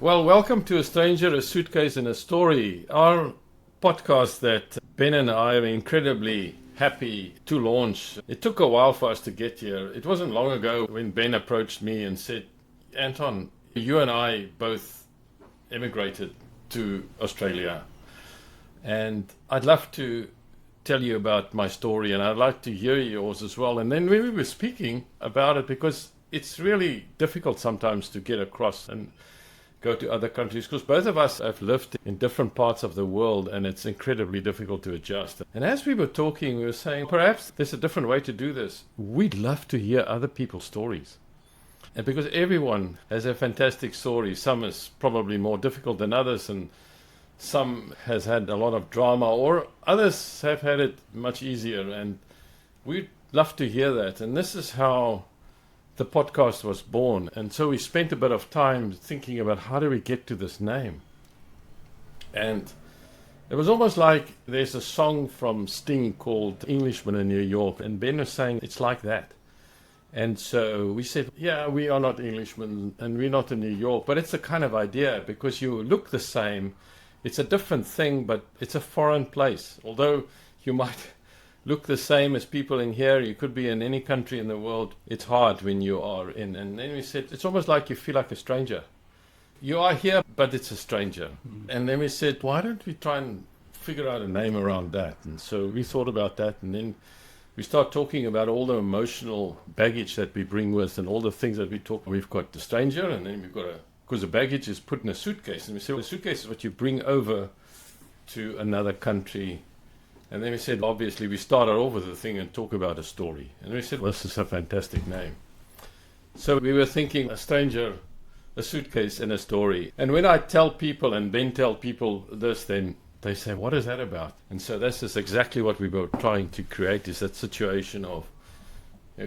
Well, welcome to A Stranger, a Suitcase and a Story, our podcast that Ben and I are incredibly happy to launch. It took a while for us to get here. It wasn't long ago when Ben approached me and said, Anton, you and I both emigrated to Australia, and I'd love to tell you about my story, and I'd like to hear yours as well. And then we were speaking about it because it's really difficult sometimes to get across and go to other countries, because both of us have lived in different parts of the world and it's incredibly difficult to adjust. And as we were talking, we were saying perhaps there's a different way to do this. We'd love to hear other people's stories. And because everyone has a fantastic story, some is probably more difficult than others, and some has had a lot of drama, or others have had it much easier, and we'd love to hear that. And this is how the podcast was born. And so we spent a bit of time thinking about how do we get to this name. And it was almost like there's a song from Sting called Englishman in New York, and Ben was saying it's like that. And so we said, yeah, we are not Englishmen and we're not in New York, but it's a kind of idea because you look the same. It's a different thing, but it's a foreign place. Although you might look the same as people in here, you could be in any country in the world. It's hard when you are in. And then we said, it's almost like you feel like a stranger. You are here, but it's a stranger. Mm-hmm. And then we said, why don't we try and figure out a name around that? And so we thought about that, and then we start talking about all the emotional baggage that we bring with and all the things that we talk. We've got the stranger, and then we've got because the baggage is put in a suitcase. And we say, well, the suitcase is what you bring over to another country. And then we said, obviously, we started off with the thing and talk about a story. And we said, well, this is a fantastic name. So we were thinking, a stranger, a suitcase, and a story. And when I tell people, and Ben tell people this, then they say, what is that about? And so this is exactly what we were trying to create, is that situation of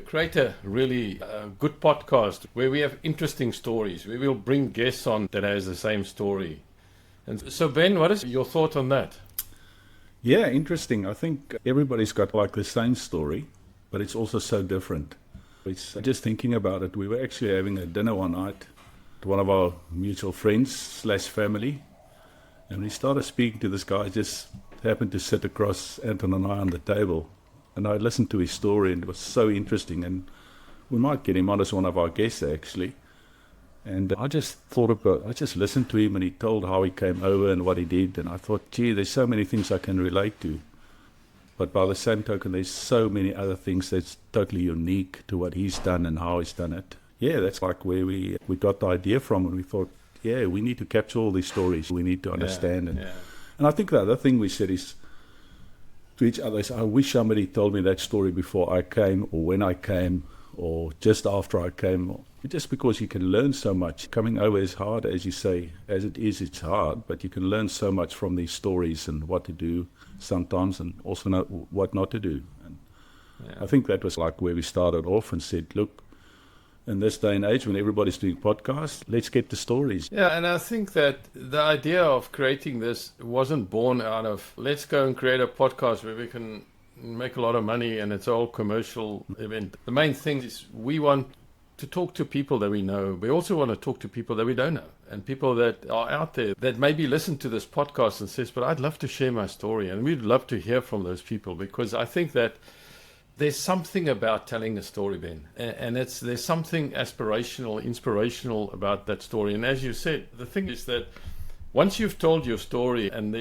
create a really good podcast where we have interesting stories. We will bring guests on that has the same story. And so, Ben, what is your thought on that? Yeah, interesting. I think everybody's got like the same story, but it's also so different. It's just thinking about it. We were actually having a dinner one night at one of our mutual friends / family. And we started speaking to this guy. Just happened to sit across Anton and I on the table. And I listened to his story, and it was so interesting. And we might get him on as one of our guests, actually. And I just listened to him, and he told how he came over and what he did. And I thought, gee, there's so many things I can relate to. But by the same token, there's so many other things that's totally unique to what he's done and how he's done it. Yeah, that's like where we got the idea from, and we thought, yeah, we need to capture all these stories. We need to understand. And I think the other thing we said is to each other is, I wish somebody told me that story before I came, or when I came, or just after I came. Just because you can learn so much. Coming over is hard, as you say. As it is, it's hard. But you can learn so much from these stories and what to do sometimes, and also what not to do. And I think that was like where we started off and said, look, in this day and age when everybody's doing podcasts, let's get the stories. Yeah, and I think that the idea of creating this wasn't born out of, let's go and create a podcast where we can make a lot of money and it's all commercial event. The main thing is we want to talk to people that we know. We also want to talk to people that we don't know, and people that are out there that maybe listen to this podcast and says, but I'd love to share my story. And we'd love to hear from those people, because I think that there's something about telling a story, Ben, and there's something aspirational, inspirational about that story. And as you said, the thing is that once you've told your story, and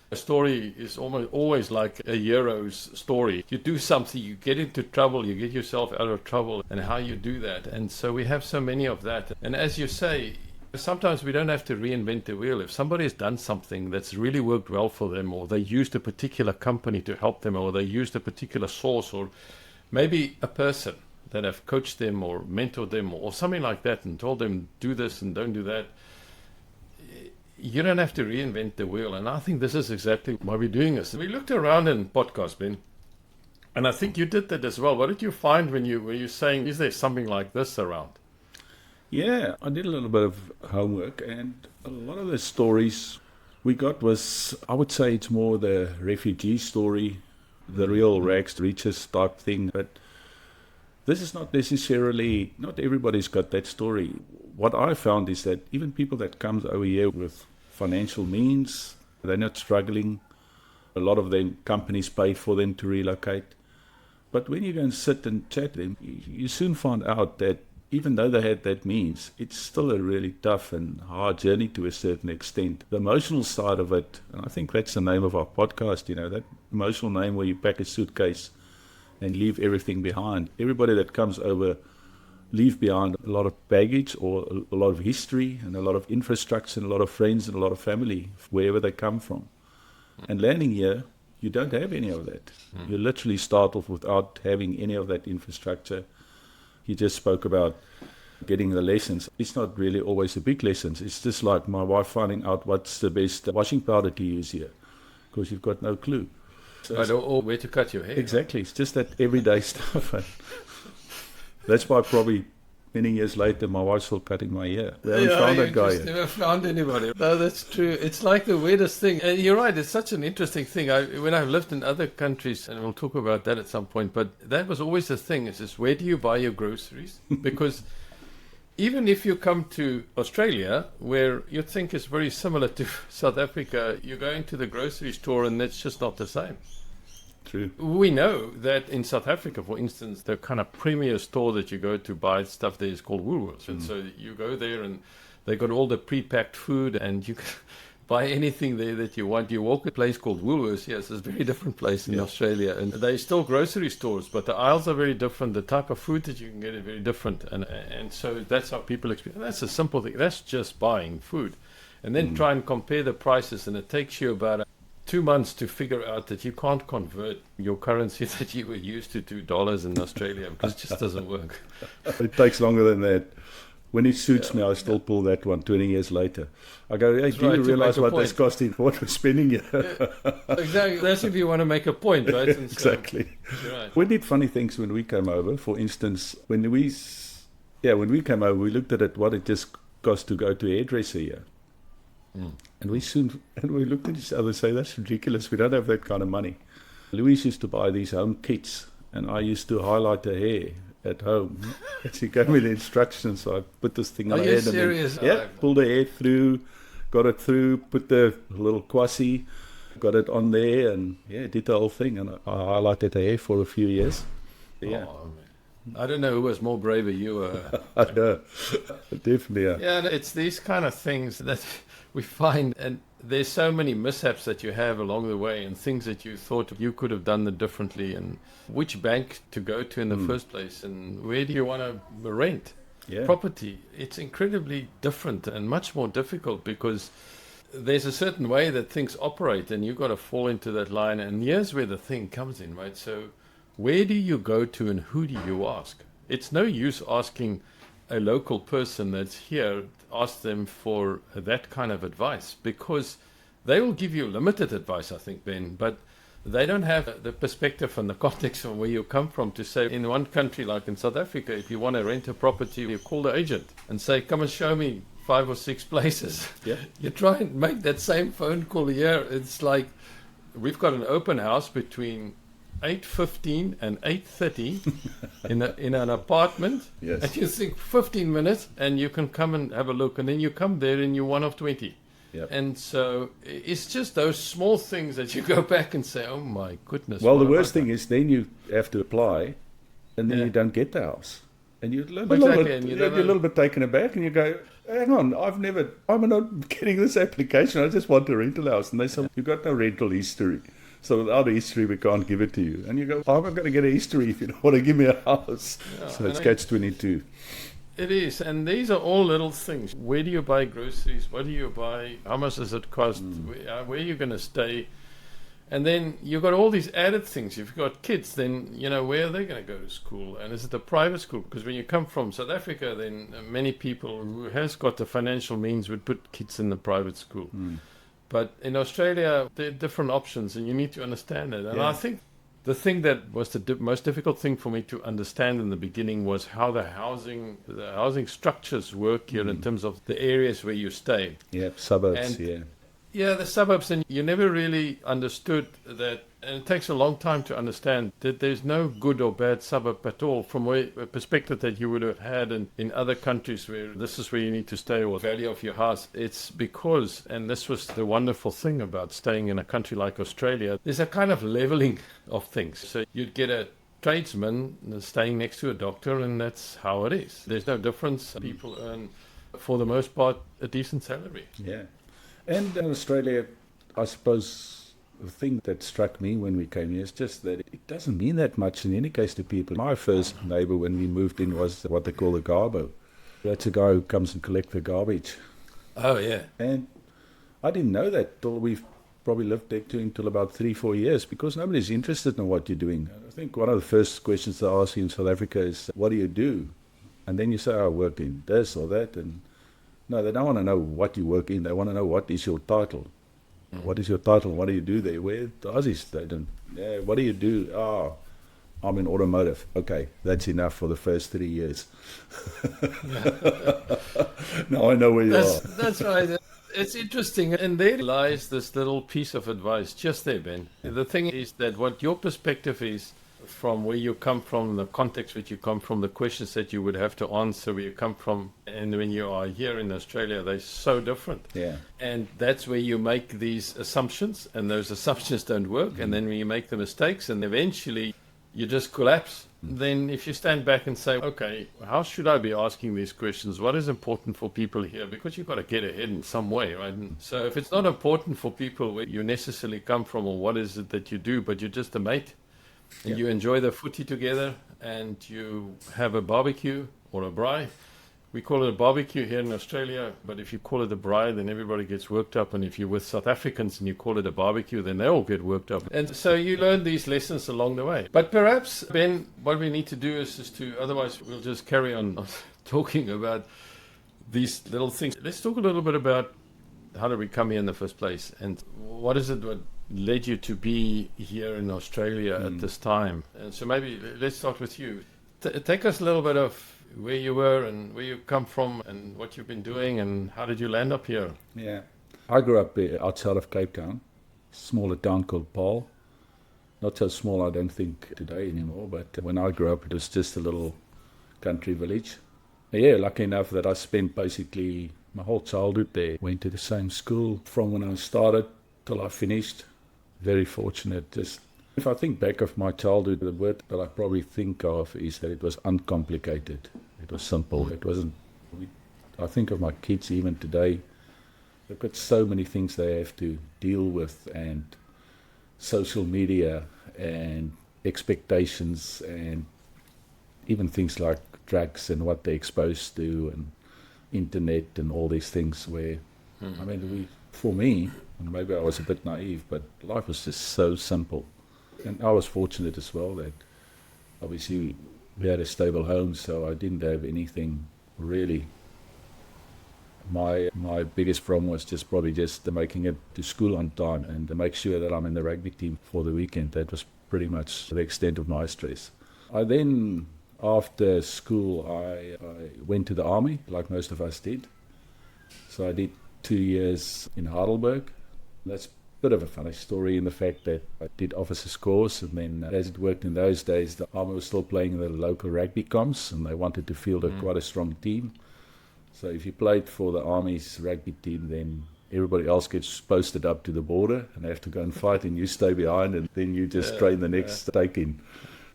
a story is always like a hero's story. You do something, you get into trouble, you get yourself out of trouble, and how you do that. And so we have so many of that. And as you say, sometimes we don't have to reinvent the wheel. If somebody has done something that's really worked well for them, or they used a particular company to help them, or they used a particular source, or maybe a person that have coached them or mentored them or something like that, and told them do this and don't do that, you don't have to reinvent the wheel. And I think this is exactly why we're doing this. We looked around in podcasts, Ben, and I think you did that as well. What did you find when you were saying, is there something like this around? Yeah, I did a little bit of homework, and a lot of the stories we got was, I would say it's more the refugee story, the real rags to riches type thing. But This is not necessarily, not everybody's got that story. What I found is that even people that comes over here with financial means, they're not struggling. A lot of them, companies pay for them to relocate. But when you go and sit and chat to them, you soon find out that even though they had that means, it's still a really tough and hard journey to a certain extent. The emotional side of it, and I think that's the name of our podcast, that emotional name where you pack a suitcase and leave everything behind. Everybody that comes over leave behind a lot of baggage or a lot of history and a lot of infrastructure and a lot of friends and a lot of family, wherever they come from. And landing here, you don't have any of that. You literally start off without having any of that infrastructure. You just spoke about getting the lessons. It's not really always the big lessons. It's just like my wife finding out what's the best washing powder to use here, because you've got no clue. So or where to cut your hair. Exactly. It's just that everyday stuff. And that's why probably many years later my wife's still cutting my hair. We haven't found that guy yet. Never found anybody. No, that's true. It's like the weirdest thing. And you're right, it's such an interesting thing. When I've lived in other countries, and we'll talk about that at some point, but that was always the thing, is just where do you buy your groceries? Because even if you come to Australia, where you think is very similar to South Africa, you're going to the grocery store and it's just not the same. True. We know that in South Africa, for instance, the kind of premier store that you go to buy stuff there is called Woolworths. And so you go there and they got all the pre-packed food and you can buy anything there that you want. You walk a place called Woolworths. Yes, it's a very different place in Australia. And they're still grocery stores, but the aisles are very different. The type of food that you can get is very different. And so that's how people experience. That's a simple thing. That's just buying food. And then try and compare the prices. And it takes you about 2 months to figure out that you can't convert your currency that you were used to $2 in Australia, because it just doesn't work. It takes longer than that. When it suits me, I still pull that one 20 years later. I go, hey, do you realize what that's costing, what we're spending here? Exactly. That's if you want to make a point, right? And exactly. So, right. We did funny things when we came over. For instance, when we came over, we looked at it, what it just cost to go to a hairdresser here. And we looked at each other and say, that's ridiculous. We don't have that kind of money. Louise used to buy these home kits, and I used to highlight her hair at home. She gave me the instructions, so I put this thing on her head. Serious? And then, pulled her hair through, got it through, put the little kwasi, got it on there, and did the whole thing. And I highlighted her hair for a few years. Yeah. Oh, I don't know who was more brave, you or... I know. Definitely. Yeah, it's these kind of things that we find, and there's so many mishaps that you have along the way and things that you thought you could have done differently, and which bank to go to in the first place, and where do you want to rent property. It's incredibly different and much more difficult, because there's a certain way that things operate and you've got to fall into that line, and here's where the thing comes in, right? So where do you go to and who do you ask? It's no use asking a local person that's here, ask them for that kind of advice, because they will give you limited advice, I think, Ben, but they don't have the perspective and the context from where you come from to say, in one country like in South Africa, if you want to rent a property, you call the agent and say, come and show me 5 or 6 places. Yeah. You try and make that same phone call here. It's like, we've got an open house between 8:15 and 8:30 in an apartment, and you think 15 minutes and you can come and have a look, and then you come there and you're one of 20. And so it's just those small things that you go back and say, oh my goodness. Well, the worst thing is then you have to apply and then you don't get the house, and you're a little bit taken aback, and you go, hang on, I'm not getting this application, I just want a rental house. And they say, you've got no rental history. So without a history, we can't give it to you. And you go, I'm not going to get a history if you don't want to give me a house. Yeah, so it's catch-22. It is. And these are all little things. Where do you buy groceries? What do you buy? How much does it cost? Where are you going to stay? And then you've got all these added things. If you've got kids, then, where are they going to go to school? And is it a private school? Because when you come from South Africa, then many people who has got the financial means would put kids in the private school. But in Australia, there are different options, and you need to understand it. And I think the thing that was the most difficult thing for me to understand in the beginning was how the housing structures work here in terms of the areas where you stay. Yeah, suburbs, Yeah, the suburbs, and you never really understood that, and it takes a long time to understand that there's no good or bad suburb at all from a perspective that you would have had in other countries where this is where you need to stay or value of your house. It's because, and this was the wonderful thing about staying in a country like Australia, there's a kind of leveling of things. So you'd get a tradesman staying next to a doctor, and that's how it is. There's no difference. People earn, for the most part, a decent salary. Yeah. And in Australia, I suppose the thing that struck me when we came here is just that it doesn't mean that much in any case to people. My first neighbour when we moved in was what they call a garbo. That's a guy who comes and collects the garbage. Oh, yeah. And I didn't know that till we've probably lived there until about 3-4 years, because nobody's interested in what you're doing. I think one of the first questions they ask you in South Africa is, what do you do? And then you say, I work in this or that. And no, they don't want to know what you work in. They want to know, what is your title? What is your title? What do you do there? Where the Aussies, they don't. Yeah, what do you do? Oh, I'm in automotive. Okay, that's enough for the first 3 years. Now I know where you are. That's right. It's interesting. And there lies this little piece of advice just there, Ben. The thing is that what your perspective is from where you come from, the context which you come from, the questions that you would have to answer where you come from, and when you are here in Australia, they're so different. Yeah. And that's where you make these assumptions, and those assumptions don't work. And then when you make the mistakes, and eventually you just collapse. Then if you stand back and say, okay, how should I be asking these questions? What is important for people here? Because you've got to get ahead in some way, right? And so if it's not important for people where you necessarily come from or what is it that you do, but you're just a mate, and you enjoy the footy together, and you have a barbecue or a braai. We call it a barbecue here in Australia, but if you call it a braai, then everybody gets worked up. And if you're with South Africans and you call it a barbecue, then they all get worked up. And so you learn these lessons along the way. But perhaps, Ben, what we need to do is to, otherwise we'll just carry on talking about these little things. Let's talk a little bit about how did we come here in the first place, and what is it what led you to be here in Australia at this time? And so maybe let's start with you. Take us a little bit of where you were and where you come from and what you've been doing and how did you land up here? Yeah. I grew up outside of Cape Town, smaller town called Paarl. Not so small, I don't think, today anymore, but when I grew up, it was just a little country village. Yeah, lucky enough that I spent basically my whole childhood there. Went to the same school from when I started till I finished. Very fortunate. Just if I think back of my childhood, the word that I probably think of is that it was uncomplicated. It was simple. It wasn't. I think of my kids even today. They've got so many things they have to deal with, and social media and expectations, and even things like drugs and what they're exposed to, and internet and all these things. Where I mean, for me, and maybe I was a bit naive, but life was just so simple. And I was fortunate as well that obviously we had a stable home, so I didn't have anything really. My biggest problem was probably making it to school on time and to make sure that I'm in the rugby team for the weekend. That was pretty much the extent of my stress. I then, after school, I went to the army, like most of us did. So I did 2 years in Heidelberg. That's a bit of a funny story in the fact that I did officer's course, and then as it worked in those days, the army was still playing in the local rugby comps, and they wanted to field quite a strong team. So if you played for the army's rugby team, then everybody else gets posted up to the border and they have to go and fight, and you stay behind, and then you just train the next take-in.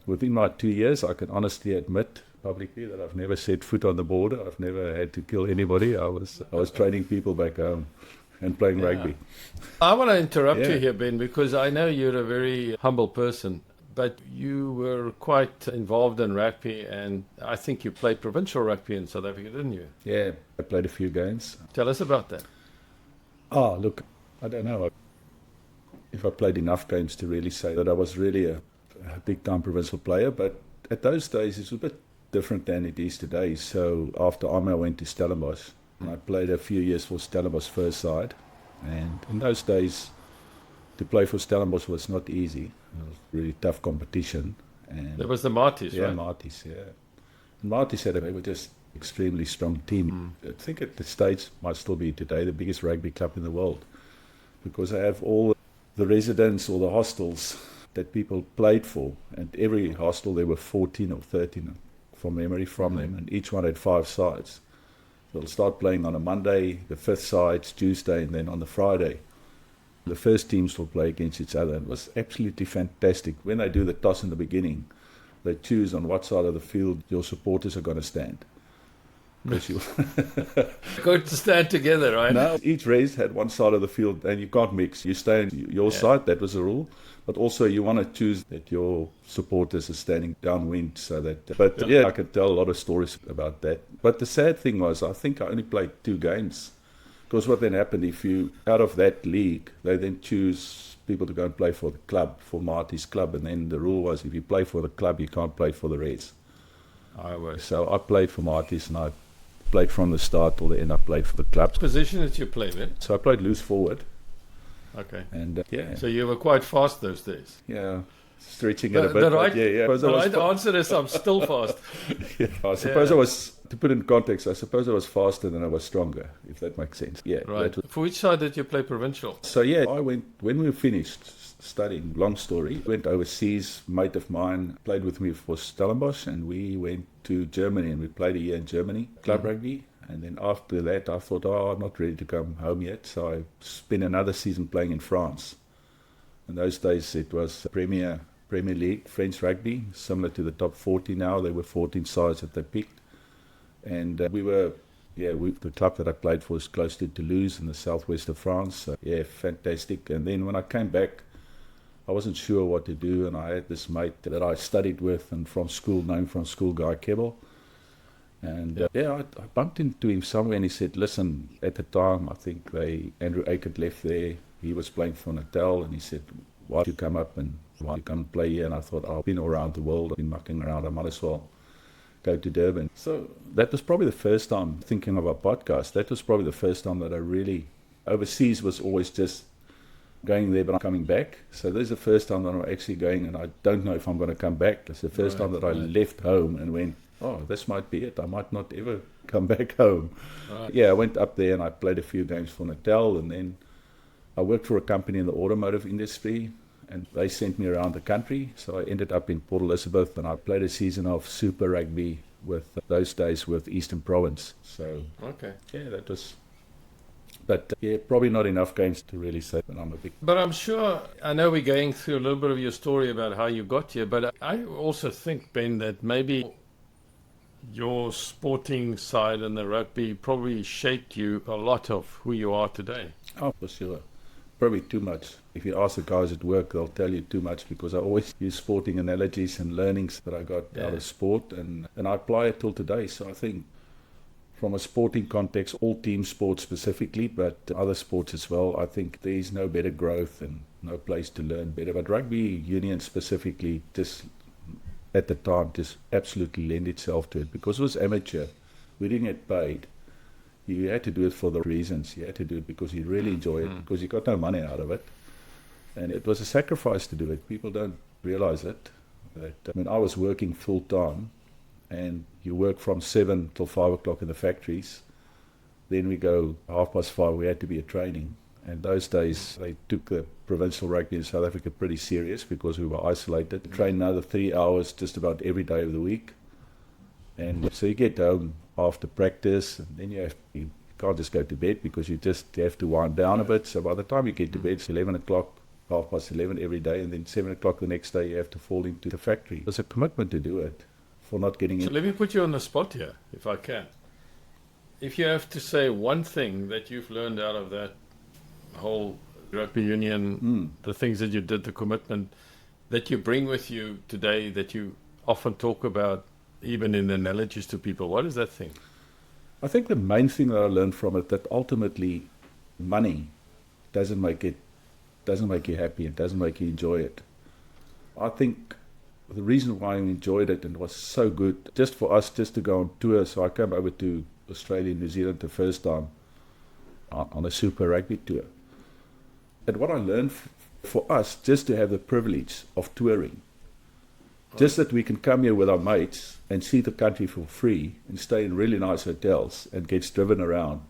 Within my 2 years, I can honestly admit publicly that I've never set foot on the border. I've never had to kill anybody. I was training people back home and playing rugby. I want to interrupt you here, Ben, because I know you're a very humble person, but you were quite involved in rugby, and I think you played provincial rugby in South Africa, didn't you? Yeah, I played a few games. Tell us about that. Oh, look, I don't know if I played enough games to really say that I was really a big-time provincial player, but at those days it was a bit different than it is today. So after Army, I went to Stellenbosch. I played a few years for Stellenbosch first side, and in those days to play for Stellenbosch was not easy. It was really tough competition. And there was the Marties, right? Yeah, Marties, yeah. And Marties they were just extremely strong team. I think at the States might still be today the biggest rugby club in the world. because I have all the residents or the hostels that people played for, and every hostel there were 14 or 13 from memory from them, and each one had 5 sides. They'll start playing on a Monday, the 5th side's Tuesday, and then on the Friday the first teams will play against each other. It was absolutely fantastic. When they do the toss in the beginning, they choose on what side of the field your supporters are going to stand. You Going to stand together, right? No, each race had one side of the field, and you can't mix. You stay on your side, that was the rule. But also you want to choose that your supporters are standing downwind, so that. But yeah, I could tell a lot of stories about that. But the sad thing was, I think I only played 2 games, because what then happened, if you out of that league, they then choose people to go and play for the club, for Marty's club, and then the rule was if you play for the club, you can't play for the rest. So I played for Marty's, and I played from the start till the end. I played for the club. What position did you play in? So I played loose forward. Okay. And So you were quite fast those days. Yeah, stretching it a bit. The right, yeah. The right answer is I'm still fast. I suppose I was, to put it in context, I suppose I was faster than I was stronger, if that makes sense. Yeah. Right. For which side did you play provincial? So yeah, I went, when we finished studying, long story, went overseas. Mate of mine played with me for Stellenbosch, and we went to Germany, and we played a year in Germany, club rugby. And then after that, I thought, I'm not ready to come home yet. So I spent another season playing in France. In those days, it was Premier League, French rugby, similar to the top 40 now. There were 14 sides that they picked. And the club that I played for was close to Toulouse in the southwest of France. So, yeah, fantastic. And then when I came back, I wasn't sure what to do. And I had this mate that I studied with and from school, known from school, Guy Kebbel. And I bumped into him somewhere, and he said, listen, at the time, I think Andrew Aikert left there. He was playing for Natal, and he said, why don't you come up and why don't you come and play here? And I thought, I've been around the world, I've been mucking around, I might as well go to Durban. So that was probably the first time, thinking of our podcast, that was probably the first time that I really, overseas was always just going there but I'm coming back. So this is the first time that I'm actually going, and I don't know if I'm going to come back. It's the first time that I left home and went, this might be it. I might not ever come back home. Right. Yeah, I went up there and I played a few games for Natal, and then I worked for a company in the automotive industry, and they sent me around the country. So I ended up in Port Elizabeth, and I played a season of Super Rugby with those days with Eastern Province. So yeah, that was. But probably not enough games to really say that I'm a big. But I'm sure, I know we're going through a little bit of your story about how you got here, but I also think, Ben, that maybe your sporting side and the rugby probably shaped you a lot of who you are today. Oh, for sure. Probably too much. If you ask the guys at work, they'll tell you too much, because I always use sporting analogies and learnings that I got out of sport, and I apply it till today. So I think from a sporting context, all team sports specifically, but other sports as well, I think there is no better growth and no place to learn better. But rugby union specifically, just at the time, just absolutely lent itself to it, because it was amateur. We didn't get paid. You had to do it for the reasons. You had to do it because you really enjoy it, because you got no money out of it. And it was a sacrifice to do it. People don't realize it. That, I was working full time, and you work from 7 till 5 o'clock in the factories. Then we go 5:30, we had to be at training. And those days, they took the provincial rugby in South Africa pretty serious, because we were isolated. Train another 3 hours just about every day of the week. And so you get home after practice, and then you can't just go to bed, because you just have to wind down a bit. So by the time you get to bed, it's 11 o'clock, 11:30 every day, and then 7 o'clock the next day you have to fall into the factory. There's a commitment to do it, for not getting in. So let me put you on the spot here, if I can. If you have to say one thing that you've learned out of that whole rugby union, the things that you did, the commitment that you bring with you today, that you often talk about, even in analogies to people, what is that thing? I think the main thing that I learned from it, that ultimately money doesn't make you happy, it doesn't make you enjoy it. I think the reason why I enjoyed it and was so good, just for us, just to go on tour. So I came over to Australia and New Zealand the first time on a Super Rugby tour. And what I learned for us, just to have the privilege of touring, just that we can come here with our mates and see the country for free and stay in really nice hotels and get driven around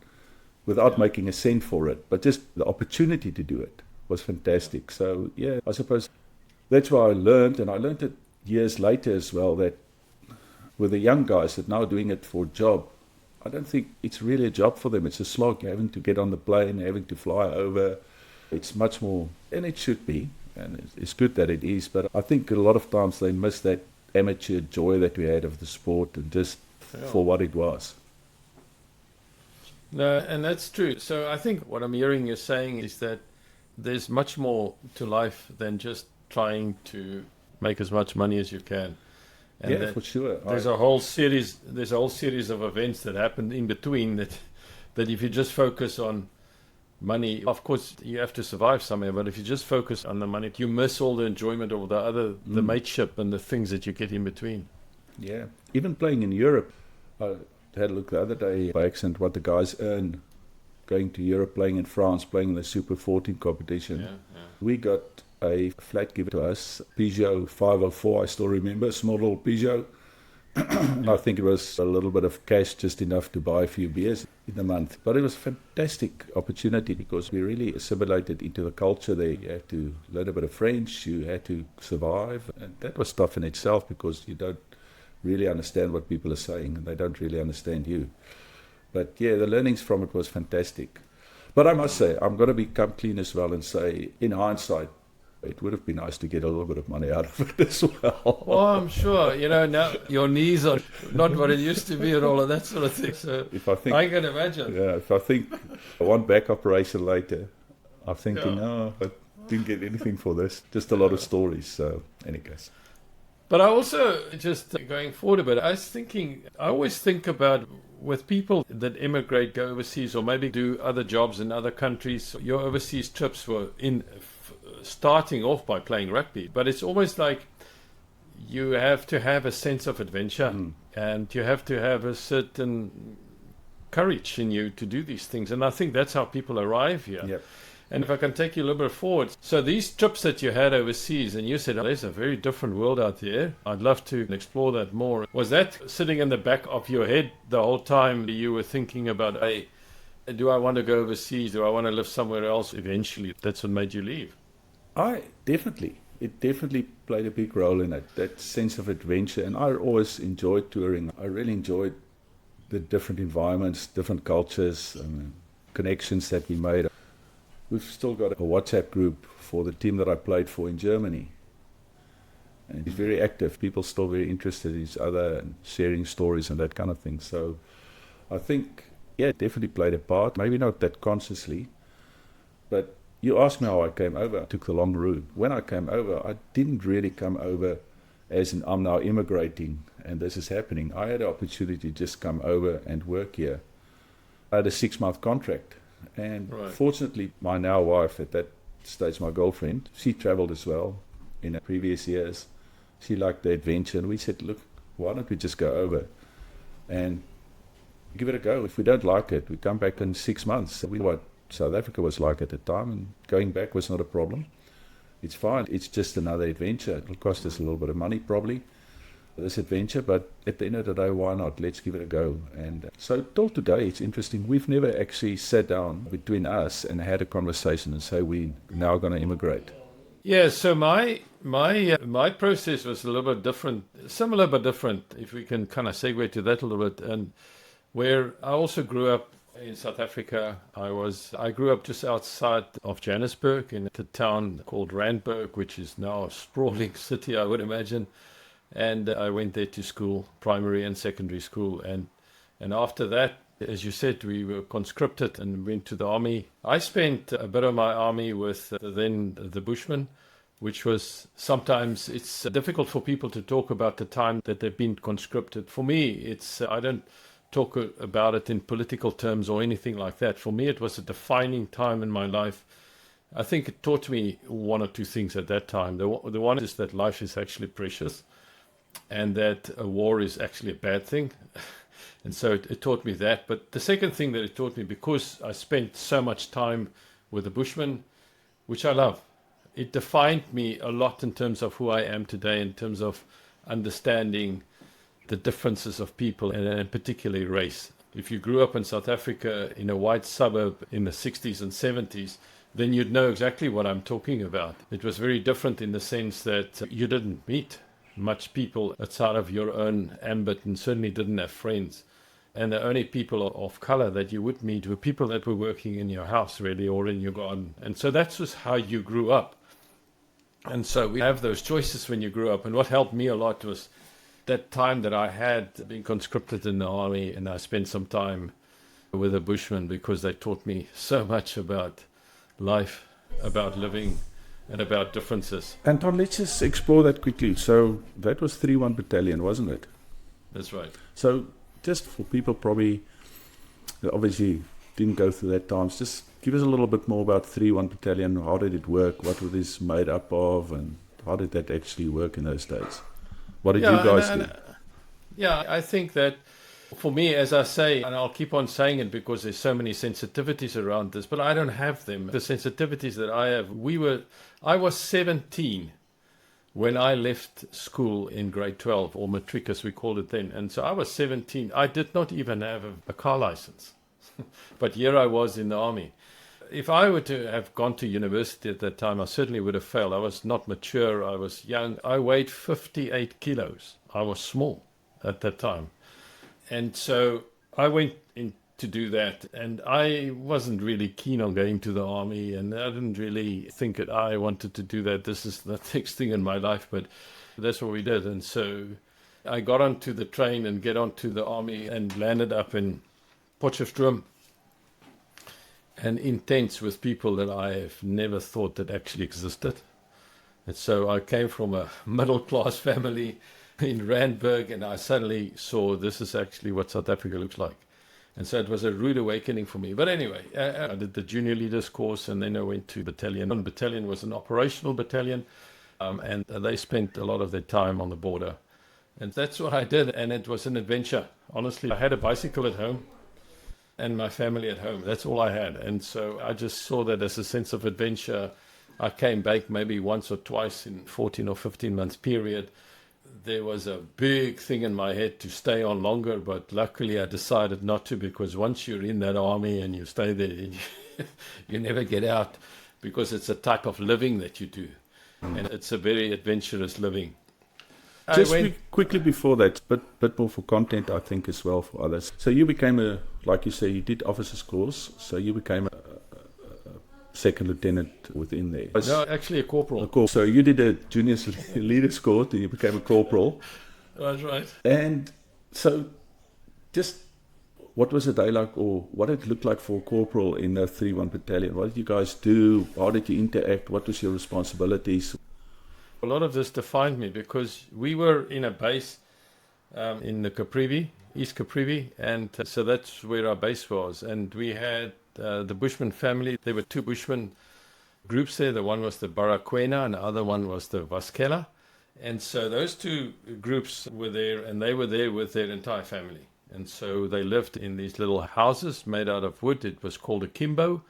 without making a cent for it, but just the opportunity to do it was fantastic. So yeah, I suppose that's why I learned, and I learned it years later as well, that with the young guys that now are doing it for a job, I don't think it's really a job for them. It's a slog, having to get on the plane, having to fly over. It's much more, and it should be, and it's good that it is, but I think a lot of times they miss that amateur joy that we had of the sport and just for what it was. No, and that's true. So I think what I'm hearing you saying is that there's much more to life than just trying to make as much money as you can. And yeah, for sure. There's a whole series of events that happen in between that if you just focus on money, of course you have to survive somewhere, but if you just focus on the money, you miss all the enjoyment of the mateship and the things that you get in between. Yeah, even playing in Europe, I had a look the other day by accident what the guys earn going to Europe, playing in France, playing in the Super 14 competition. Yeah. We got a flat given to us, Peugeot 504, I still remember, a small little Peugeot. And I think it was a little bit of cash, just enough to buy a few beers in the month. But it was a fantastic opportunity because we really assimilated into the culture there. You had to learn a bit of French, you had to survive. And that was tough in itself because you don't really understand what people are saying and they don't really understand you. But yeah, the learnings from it was fantastic. But I must say, I'm going to become clean as well and say, in hindsight, it would have been nice to get a little bit of money out of it as well. Well, I'm sure, now your knees are not what it used to be and all of that sort of thing. So if I think, I can imagine. Yeah, if I think one back operation later, I'm thinking, I didn't get anything for this. Just a lot of stories. So, any case. But I also, just going forward a bit, I always think about with people that immigrate, go overseas, or maybe do other jobs in other countries, your overseas trips were starting off by playing rugby, but it's always like you have to have a sense of adventure and you have to have a certain courage in you to do these things. And I think that's how people arrive here. Yep. And if I can take you a little bit forward, so these trips that you had overseas, and you said, there's a very different world out there, I'd love to explore that more. Was that sitting in the back of your head the whole time you were thinking about, hey, do I want to go overseas? Do I want to live somewhere else? Eventually, that's what made you leave. It definitely played a big role in it, that sense of adventure. And I always enjoyed touring. I really enjoyed the different environments, different cultures, and connections that we made. We've still got a WhatsApp group for the team that I played for in Germany. And it's very active. People still very interested in each other and sharing stories and that kind of thing. So I think, it definitely played a part. Maybe not that consciously, but you asked me how I came over. I took the long route. When I came over, I didn't really come over as in I'm now immigrating and this is happening. I had the opportunity to just come over and work here. I had a 6-month contract. And fortunately, my now wife, at that stage my girlfriend, she traveled as well in the previous years. She liked the adventure. And we said, look, why don't we just go over and give it a go? If we don't like it, we come back in 6 months. We know what South Africa was like at the time, and going back was not a problem. It's fine. It's just another adventure. It'll cost us a little bit of money probably, this adventure, but at the end of the day, why not? Let's give it a go. And so till today, it's interesting. We've never actually sat down between us and had a conversation and say we're now going to immigrate. Yeah, so my process was a little bit different, similar but different, if we can kind of segue to that a little bit. And where I also grew up in South Africa, I grew up just outside of Johannesburg in a town called Randburg, which is now a sprawling city, I would imagine. And I went there to school, primary and secondary school. And after that, as you said, we were conscripted and went to the army. I spent a bit of my army with then the Bushmen, which was sometimes it's difficult for people to talk about the time that they've been conscripted. For me, I don't talk about it in political terms or anything like that. For me, it was a defining time in my life. I think it taught me one or two things at that time. The one is that life is actually precious and that a war is actually a bad thing. And so it taught me that. But the second thing that it taught me, because I spent so much time with the Bushmen, which I love, it defined me a lot in terms of who I am today, in terms of understanding the differences of people and particularly race. If you grew up in South Africa in a white suburb in the 60s and 70s, then you'd know exactly what I'm talking about. It was very different in the sense that you didn't meet much people outside of your own ambit and certainly didn't have friends. And the only people of color that you would meet were people that were working in your house, really, or in your garden. And so that's just how you grew up. And so we have those choices when you grew up. And what helped me a lot was that time that I had been conscripted in the army, and I spent some time with the Bushmen because they taught me so much about life, about living, and about differences. Anton, let's just explore that quickly. So that was 3-1 Battalion, wasn't it? That's right. So just for people probably that obviously didn't go through that times, just give us a little bit more about 3-1 Battalion. How did it work? What was this made up of? And how did that actually work in those days? What did you guys do? Yeah, I think that for me, as I say, and I'll keep on saying it because there's so many sensitivities around this, but I don't have them. The sensitivities that I have, I was 17 when I left school in grade 12, or matric as we called it then. And so I was 17. I did not even have a car license. But here I was in the army. If I were to have gone to university at that time, I certainly would have failed. I was not mature. I was young. I weighed 58 kilos. I was small at that time. And so I went in to do that. And I wasn't really keen on going to the army. And I didn't really think that I wanted to do that. This is the next thing in my life. But that's what we did. And so I got onto the train and get onto the army and landed up in Potchefstroom. And intense with people that I have never thought that actually existed. And so I came from a middle-class family in Randburg, and I suddenly saw this is actually what South Africa looks like. And so it was a rude awakening for me. But anyway, I did the junior leaders course, and then I went to battalion. One battalion was an operational battalion, and they spent a lot of their time on the border. And that's what I did, and it was an adventure. Honestly, I had a bicycle at home and my family at home. That's all I had. And so I just saw that as a sense of adventure. I came back maybe once or twice in 14 or 15 months period. There was a big thing in my head to stay on longer, but luckily I decided not to, because once you're in that army and you stay there, you never get out, because it's a type of living that you do. And it's a very adventurous living. Just quickly before that, but bit more for content, I think, as well for others. So you became like you say, you did officer's course, so you became a second lieutenant within there. No, actually a corporal. So you did a junior leaders course, and you became a corporal. That's right. And so just what was a day like, or what did it look like for a corporal in the 3-1 Battalion? What did you guys do? How did you interact? What was your responsibilities? A lot of this defined me because we were in a base in the Caprivi, East Caprivi, and so that's where our base was. And we had the Bushman family. There were two Bushman groups there. The one was the Baragwena and the other one was the Vaskela. And so those two groups were there, and they were there with their entire family. And so they lived in these little houses made out of wood. It was called a kimbo.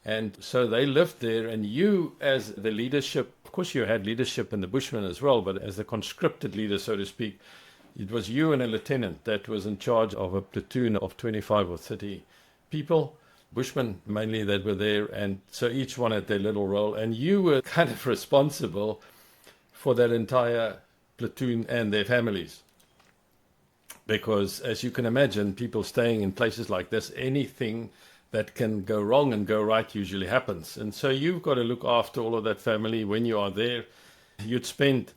And so they lived there, and you as the leadership, of course you had leadership in the Bushmen as well, but as the conscripted leader, so to speak, it was you and a lieutenant that was in charge of a platoon of 25 or 30 people, Bushmen mainly, that were there. And so each one had their little role, and you were kind of responsible for that entire platoon and their families. Because as you can imagine, people staying in places like this, anything that can go wrong and go right usually happens. And so you've got to look after all of that family when you are there. You'd spend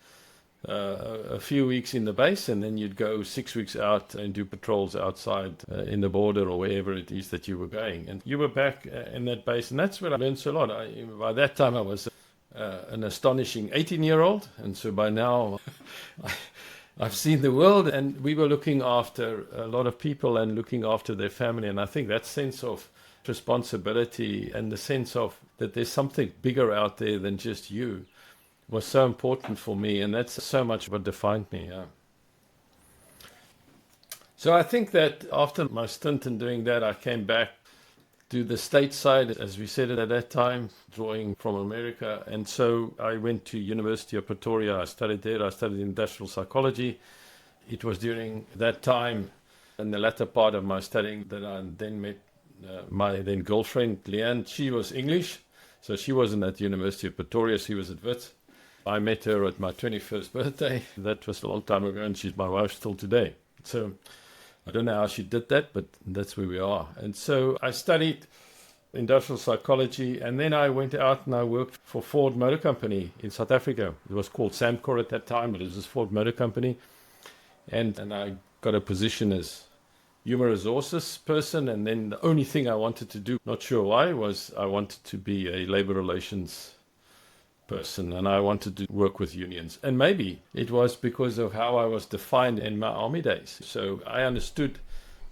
a few weeks in the base, and then you'd go 6 weeks out and do patrols outside in the border or wherever it is that you were going. And you were back in that base, and that's where I learned so a lot. By that time I was an astonishing 18-year-old, and so by now I've seen the world, and we were looking after a lot of people and looking after their family. And I think that sense of responsibility and the sense of that there's something bigger out there than just you was so important for me, and that's so much what defined me. Yeah. So I think that after my stint in doing that, I came back to the stateside, as we said it at that time, drawing from America. And so I went to University of Pretoria. I studied there. I studied industrial psychology. It was during that time In the latter part of my studying, that I then met my then girlfriend, Leanne. She was English, so she wasn't at the University of Pretoria, she was at Wits. I met her at my 21st birthday. That was a long time ago, and she's my wife still today. So I don't know how she did that, but that's where we are. And so I studied industrial psychology, and then I went out and I worked for Ford Motor Company in South Africa. It was called Samcor at that time, but it was Ford Motor Company. And I got a position as human resources person, and then the only thing I wanted to do, not sure why, was I wanted to be a labor relations person, and I wanted to work with unions. And maybe it was because of how I was defined in my army days. So I understood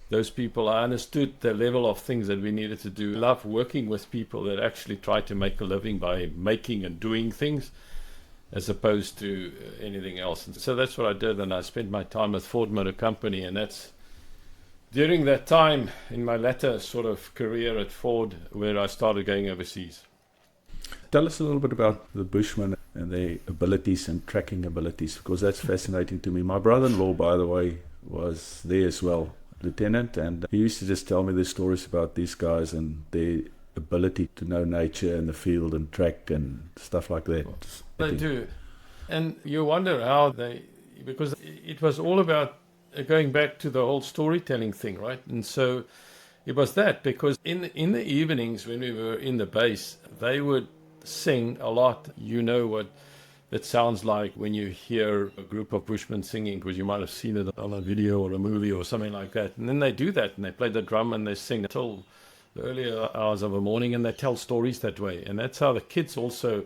those people. I understood the level of things that we needed to do. I love working with people that actually try to make a living by making and doing things as opposed to anything else. And so that's what I did, and I spent my time with Ford Motor Company, and that's during that time in my latter sort of career at Ford where I started going overseas. Tell us a little bit about the Bushmen and their abilities and tracking abilities, because that's fascinating to me. My brother-in-law, by the way, was there as well, lieutenant, and he used to just tell me the stories about these guys and their ability to know nature and the field and track and stuff like that. They do. And you wonder how because it was all about going back to the whole storytelling thing, right? And so it was that, because in the evenings when we were in the base, they would sing a lot. You know what it sounds like when you hear a group of Bushmen singing, because you might have seen it on a video or a movie or something like that. And then they do that, and they play the drum and they sing until the earlier hours of the morning, and they tell stories that way. And that's how the kids also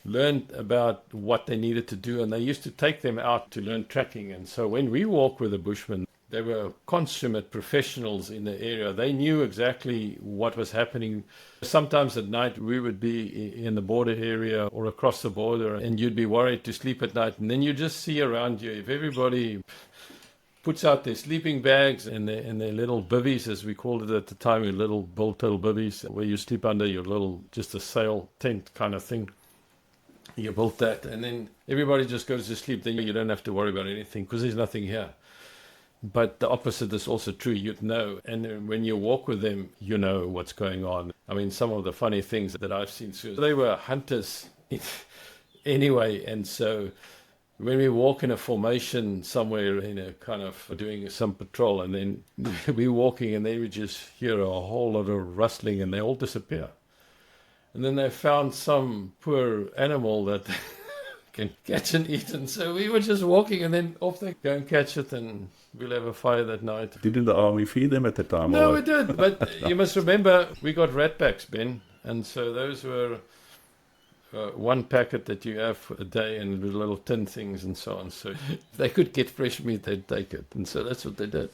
learned about what they needed to do, and they used to take them out to learn tracking. And so when we walked with the Bushmen, they were consummate professionals in the area. They knew exactly what was happening. Sometimes at night we would be in the border area or across the border, and you'd be worried to sleep at night, and then you just see around you, if everybody puts out their sleeping bags and their little bivvies, as we called it at the time, your little bull-tail bivvies, where you sleep under your little, just a sail tent kind of thing. You built that, and then everybody just goes to sleep. Then you don't have to worry about anything because there's nothing here. But the opposite is also true. You'd know. And when you walk with them, you know what's going on. I mean, some of the funny things that I've seen, they were hunters anyway. And so when we walk in a formation somewhere, kind of doing some patrol, and then we're walking, and then we just hear a whole lot of rustling, and they all disappear. And then they found some poor animal that can catch and eat. And so we were just walking, and then off they go and catch it, and we'll have a fire that night. Didn't the army feed them at the time? No, we did. But you must remember, we got rat packs, Ben. And so those were one packet that you have a day, and with little tin things and so on. So if they could get fresh meat, they'd take it. And so that's what they did.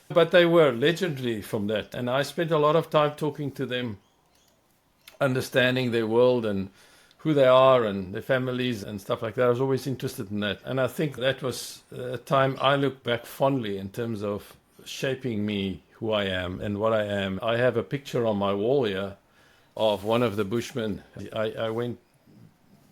But they were legendary from that. And I spent a lot of time talking to them, understanding their world and who they are and their families and stuff like that. I was always interested in that. And I think that was a time I look back fondly in terms of shaping me, who I am and what I am. I have a picture on my wall here of one of the Bushmen. I went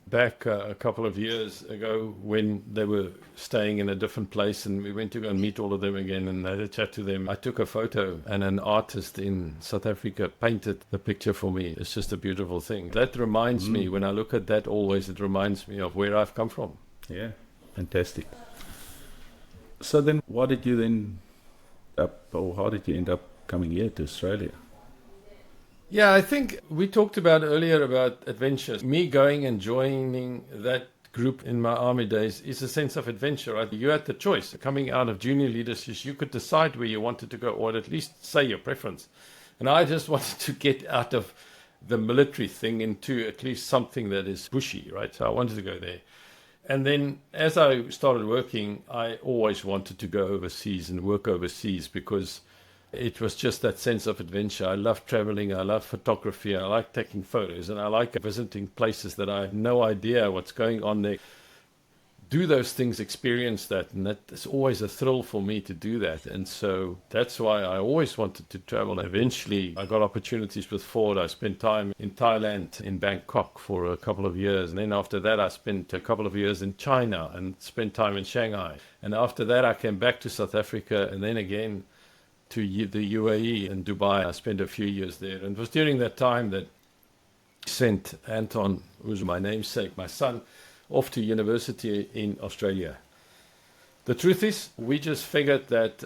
back a couple of years ago when they were staying in a different place, and we went to go and meet all of them again and had a chat to them. I took a photo, and an artist in South Africa painted the picture for me. It's just a beautiful thing. That reminds me, when I look at that always, it reminds me of where I've come from. Yeah, fantastic. So then how did you end up coming here to Australia? Yeah, I think we talked about earlier about adventures. Me going and joining that group in my army days is a sense of adventure, right? You had the choice. Coming out of junior leadership, you could decide where you wanted to go, or at least say your preference. And I just wanted to get out of the military thing into at least something that is bushy, right? So I wanted to go there. And then as I started working, I always wanted to go overseas and work overseas, because it was just that sense of adventure. I love traveling, I love photography, I like taking photos, and I like visiting places that I have no idea what's going on there. Do those things, experience that, and that is always a thrill for me to do that. And so that's why I always wanted to travel. Eventually, I got opportunities with Ford. I spent time in Thailand, in Bangkok for a couple of years. And then after that, I spent a couple of years in China and spent time in Shanghai. And after that, I came back to South Africa, and then again to the UAE and Dubai. I spent a few years there. And it was during that time that I sent Anton, who's my namesake, my son, off to university in Australia. The truth is, we just figured that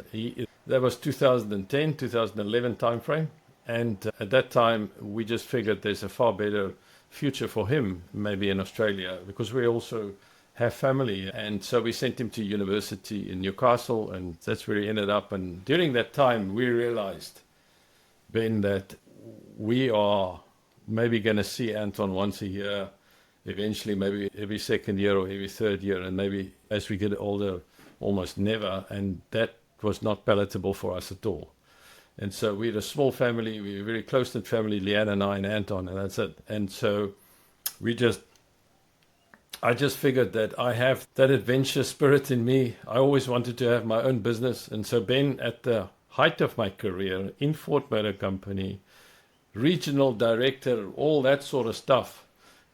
that was 2010, 2011 timeframe. And at that time, we just figured there's a far better future for him, maybe in Australia, because we also have family. And so we sent him to university in Newcastle, and that's where he ended up. And during that time, we realized, Ben, that we are maybe going to see Anton once a year, eventually maybe every second year or every third year, and maybe as we get older, almost never. And that was not palatable for us at all. And so we had a small family, we were a very close-knit family, Leanne and I and Anton, and that's it. And so I just figured that I have that adventure spirit in me. I always wanted to have my own business. And so Ben, at the height of my career in Ford Motor Company, regional director, all that sort of stuff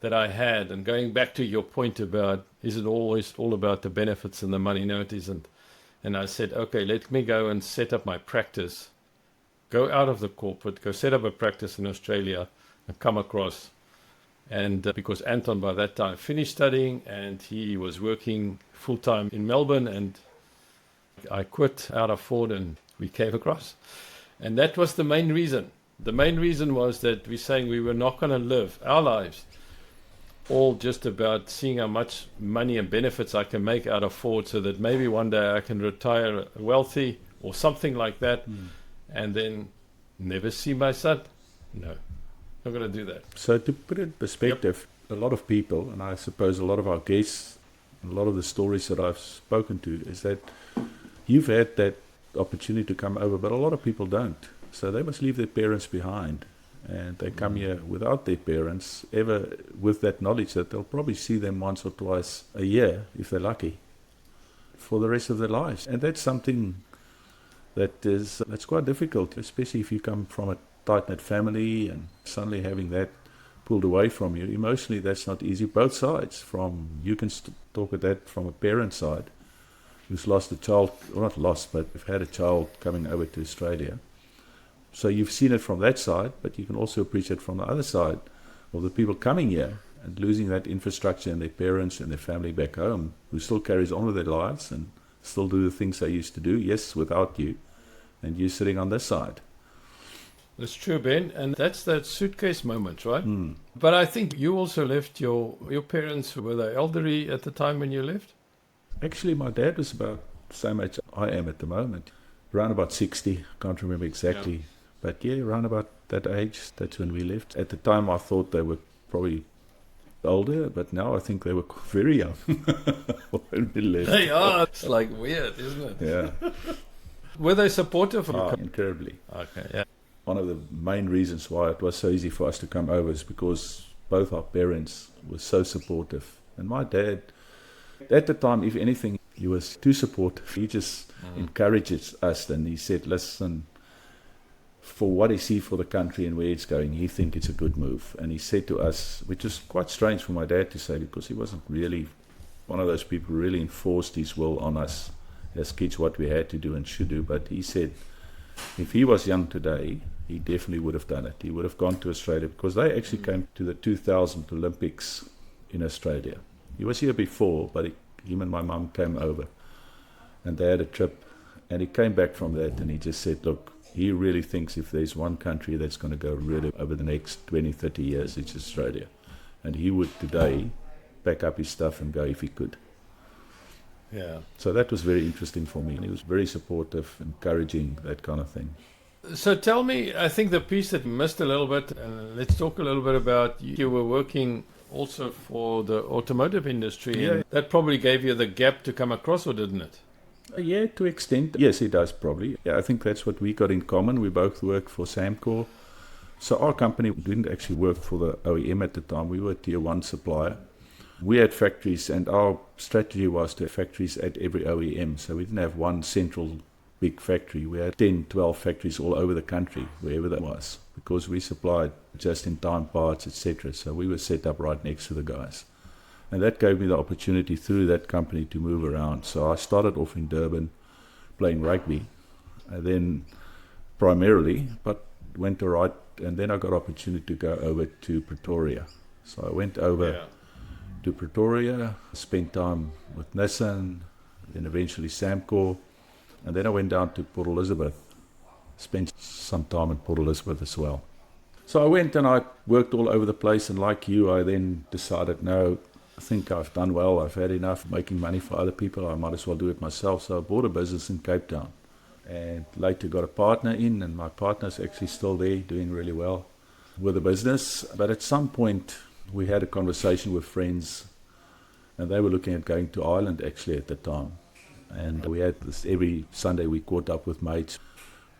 that I had, and going back to your point about, is it always all about the benefits and the money? No, it isn't. And I said, okay, let me go and set up my practice. Go out of the corporate, go set up a practice in Australia and come across. And because Anton by that time finished studying and he was working full-time in Melbourne, and I quit out of Ford and we came across. And that was the main reason. The main reason was that we're saying we were not going to live our lives all just about seeing how much money and benefits I can make out of Ford, so that maybe one day I can retire wealthy or something like that. And then never see my son. No, not going to do that. So to put it in perspective, a lot of people, and I suppose a lot of our guests, a lot of the stories that I've spoken to, is that you've had that opportunity to come over, but a lot of people don't. So they must leave their parents behind. And they come here without their parents, ever with that knowledge that they'll probably see them once or twice a year, if they're lucky, for the rest of their lives. And that's something that's quite difficult, especially if you come from a tight-knit family and suddenly having that pulled away from you. Emotionally, that's not easy. Both sides. You can talk at that from a parent side who's lost a child, or not lost, but have had a child coming over to Australia. So you've seen it from that side, but you can also appreciate it from the other side of the people coming here and losing that infrastructure and their parents and their family back home, who still carries on with their lives and still do the things they used to do, yes, without you, and you sitting on this side. That's true, Ben, and that's that suitcase moment, right? But I think you also left your parents, were they elderly at the time when you left? Actually, my dad was about the same age I am at the moment, around about 60, can't remember exactly. Yeah. But yeah, around about that age, that's when we left. At the time, I thought they were probably older, but now I think they were very young when we left. They are. It's like weird, isn't it? Yeah. Were they supportive? Incredibly. Okay, yeah. One of the main reasons why it was so easy for us to come over is because both our parents were so supportive. And my dad, at the time, if anything, he was too supportive. He just encourages us, and he said, listen, for what he sees for the country and where it's going, he thinks it's a good move. And he said to us, which is quite strange for my dad to say, because he wasn't really one of those people who really enforced his will on us as kids, what we had to do and should do. But he said, if he was young today, he definitely would have done it. He would have gone to Australia, because they actually came to the 2000 Olympics in Australia. He was here before, but him and my mum came over, and they had a trip, and he came back from that, and he just said, look, he really thinks if there's one country that's going to go really over the next 20, 30 years, it's Australia. And he would today pack up his stuff and go if he could. Yeah. So that was very interesting for me. And he was very supportive, encouraging, that kind of thing. So tell me, I think the piece that missed a little bit, let's talk a little bit about, you were working also for the automotive industry. Yeah. And that probably gave you the gap to come across, or didn't it? Yeah, to extent. Yes, it does probably. Yeah, I think that's what we got in common. We both worked for Samcor. So our company didn't actually work for the OEM at the time. We were a tier 1 supplier. We had factories, and our strategy was to have factories at every OEM. So we didn't have one central big factory. We had 10, 12 factories all over the country, wherever that was, because we supplied just-in-time parts, etc. So we were set up right next to the guys. And that gave me the opportunity through that company to move around. So I started off in Durban playing rugby. And then primarily, but went to right, and then I got opportunity to go over to Pretoria. So I went over to Pretoria, spent time with Nissan, then eventually Samcor, and then I went down to Port Elizabeth, spent some time in Port Elizabeth as well. So I went and I worked all over the place, and like you, I then decided, no, I think I've done well, I've had enough making money for other people, I might as well do it myself. So I bought a business in Cape Town, and later got a partner in, and my partner's actually still there, doing really well with the business. But at some point, we had a conversation with friends, and they were looking at going to Ireland actually at the time. And we had this, every Sunday we caught up with mates.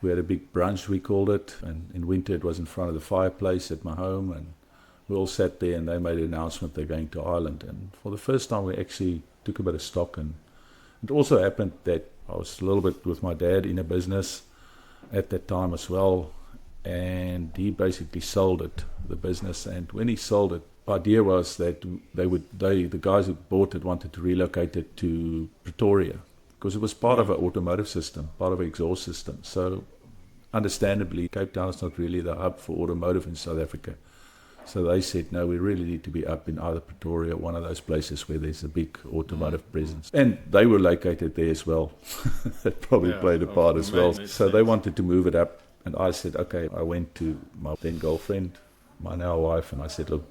We had a big brunch, we called it, and in winter it was in front of the fireplace at my home, and we all sat there, and they made an announcement they're going to Ireland. And for the first time we actually took a bit of stock, and it also happened that I was a little bit with my dad in a business at that time as well, and he basically sold it, the business. And when he sold it, the idea was that the guys who bought it wanted to relocate it to Pretoria, because it was part of an automotive system, part of an exhaust system. So understandably, Cape Town is not really the hub for automotive in South Africa. So they said, no, we really need to be up in either Pretoria, one of those places where there's a big automotive presence. And they were located there as well. That probably played a part as well. So they wanted to move it up. And I said, okay, I went to my then girlfriend, my now wife, and I said, look,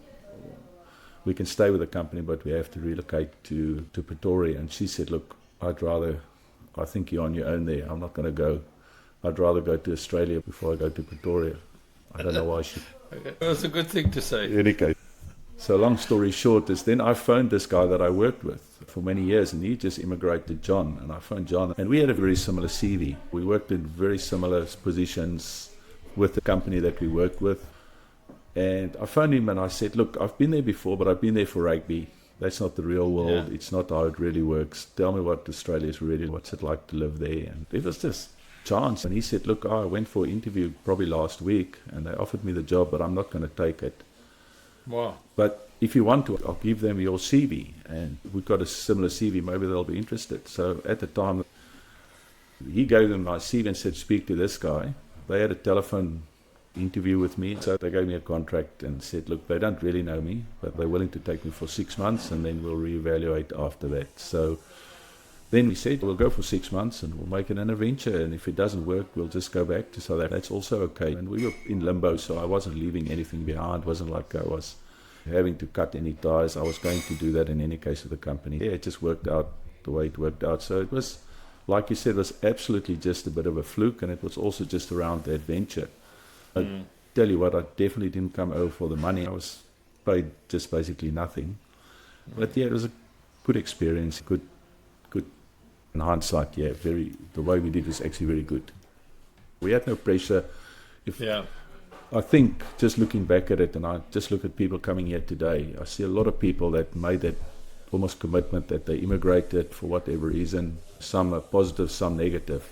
we can stay with the company, but we have to relocate to Pretoria. And she said, look, I think you're on your own there. I'm not going to go. I'd rather go to Australia before I go to Pretoria. I don't know why she... Okay. That's a good thing to say. In any case. So long story short is then I phoned this guy that I worked with for many years, and he just immigrated, John. And I phoned John, and we had a very similar CV. We worked in very similar positions with the company that we worked with. And I phoned him and I said, look, I've been there before, but I've been there for rugby. That's not the real world. Yeah. It's not how it really works. Tell me what Australia's really, what's it like to live there? And it was just chance. And he said, look, I went for an interview probably last week, and they offered me the job, but I'm not going to take it. Wow. But if you want to, I'll give them your CV. And we've got a similar CV. Maybe they'll be interested. So at the time, he gave them my CV and said, speak to this guy. They had a telephone interview with me. So they gave me a contract and said, look, they don't really know me, but they're willing to take me for 6 months, and then we'll reevaluate after that. So then we said, we'll go for 6 months and we'll make it an adventure. And if it doesn't work, we'll just go back to South Africa. That's also okay. And we were in limbo, so I wasn't leaving anything behind. It wasn't like I was having to cut any ties. I was going to do that in any case of the company. Yeah, it just worked out the way it worked out. So it was, like you said, it was absolutely just a bit of a fluke, and it was also just around the adventure. I tell you what, I definitely didn't come over for the money. I was paid just basically nothing. But yeah, it was a good experience, good. In hindsight, yeah, the way we did was actually very good. We had no pressure. I think just looking back at it, and I just look at people coming here today, I see a lot of people that made that almost commitment that they immigrated for whatever reason. Some are positive, some negative.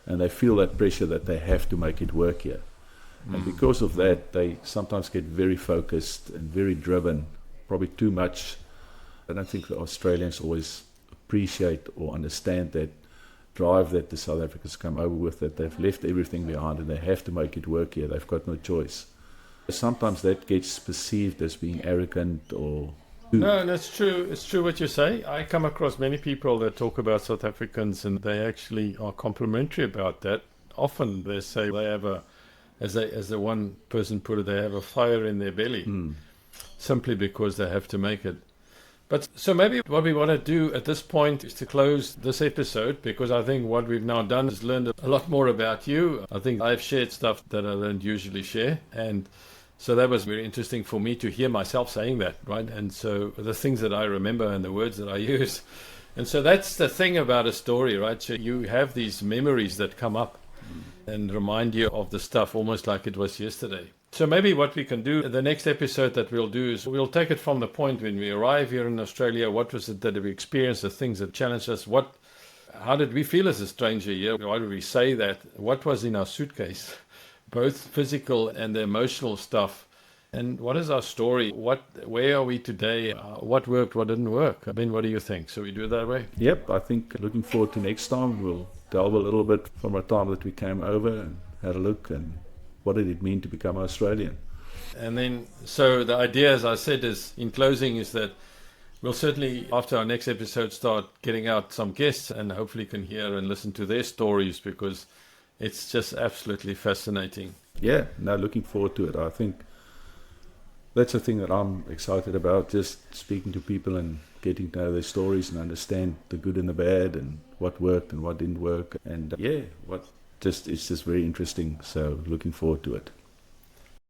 And they feel that pressure that they have to make it work here. And because of that, they sometimes get very focused and very driven, probably too much. I don't think the Australians always appreciate or understand that drive that the South Africans come over with, that they've left everything behind and they have to make it work here. They've got no choice. Sometimes that gets perceived as being arrogant or... No, that's true. It's true what you say. I come across many people that talk about South Africans, and they actually are complimentary about that. Often they say they have as the one person put it, they have a fire in their belly, simply because they have to make it. But so maybe what we want to do at this point is to close this episode, because I think what we've now done is learned a lot more about you. I think I've shared stuff that I don't usually share, and so that was very interesting for me to hear myself saying that, right? And so the things that I remember and the words that I use. And so that's the thing about a story, right? So you have these memories that come up and remind you of the stuff almost like it was yesterday. So maybe what we can do, the next episode that we'll do is we'll take it from the point when we arrive here in Australia. What was it that we experienced, the things that challenged us? How did we feel as a stranger here? Why did we say that? What was in our suitcase? Both physical and the emotional stuff. And what is our story? Where are we today? What worked, what didn't work? Ben, what do you think? So we do it that way? Yep, I think looking forward to next time. We'll delve a little bit from our time that we came over and had a look, and what did it mean to become Australian. And then, so the idea, as I said, is in closing, is that we'll certainly, after our next episode, start getting out some guests and hopefully can hear and listen to their stories, because it's just absolutely fascinating. Yeah, no, looking forward to it. I think that's the thing that I'm excited about, just speaking to people and getting to know their stories and understand the good and the bad and what worked and what didn't work. And it's just very interesting. So looking forward to it.